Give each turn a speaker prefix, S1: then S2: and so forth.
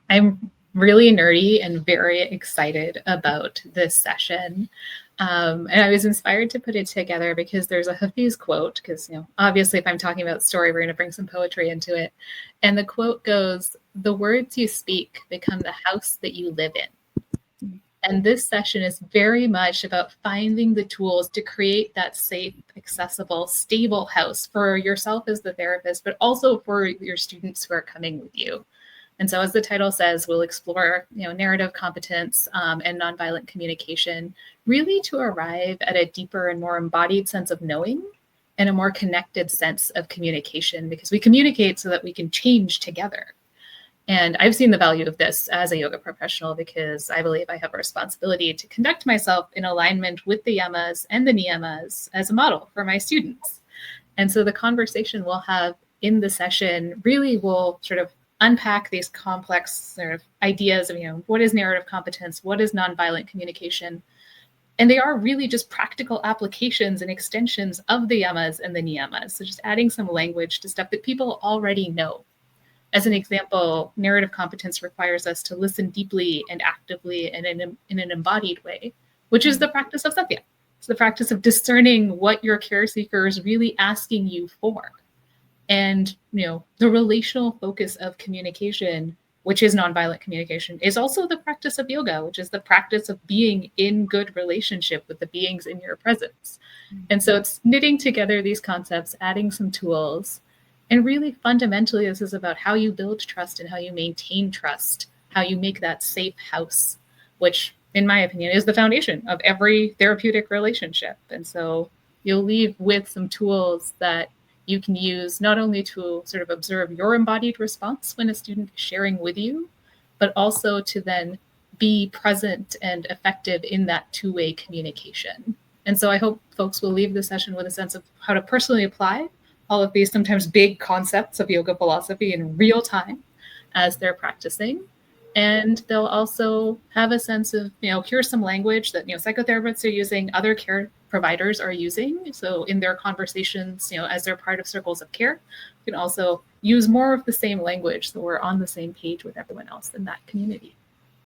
S1: I'm really nerdy and very excited about this session. And I was inspired to put it together because there's a Hafiz quote, because, obviously if I'm talking about story, we're going to bring some poetry into it. And the quote goes, "The words you speak become the house that you live in." And this session is very much about finding the tools to create that safe, accessible, stable house for yourself as the therapist, but also for your students who are coming with you. And so, as the title says, we'll explore, narrative competence and nonviolent communication, really to arrive at a deeper and more embodied sense of knowing and a more connected sense of communication, because we communicate so that we can change together. And I've seen the value of this as a yoga professional, because I believe I have a responsibility to conduct myself in alignment with the Yamas and the Niyamas as a model for my students. And so the conversation we'll have in the session really will sort of unpack these complex sort of ideas of, what is narrative competence? What is nonviolent communication? And they are really just practical applications and extensions of the Yamas and the Niyamas. So just adding some language to stuff that people already know. As an example, narrative competence requires us to listen deeply and actively and in an embodied way, which is the practice of satya. It's the practice of discerning what your care seeker is really asking you for. And, the relational focus of communication, which is nonviolent communication, is also the practice of yoga, which is the practice of being in good relationship with the beings in your presence. And so it's knitting together these concepts, adding some tools. And really fundamentally, this is about how you build trust and how you maintain trust, how you make that safe house, which, in my opinion, is the foundation of every therapeutic relationship. And so you'll leave with some tools that you can use not only to sort of observe your embodied response when a student is sharing with you, but also to then be present and effective in that two-way communication. And so I hope folks will leave the session with a sense of how to personally apply all of these sometimes big concepts of yoga philosophy in real time as they're practicing. And they'll also have a sense of, here's some language that, psychotherapists are using, other care providers are using. So in their conversations, as they're part of circles of care, you can also use more of the same language so we're on the same page with everyone else in that community.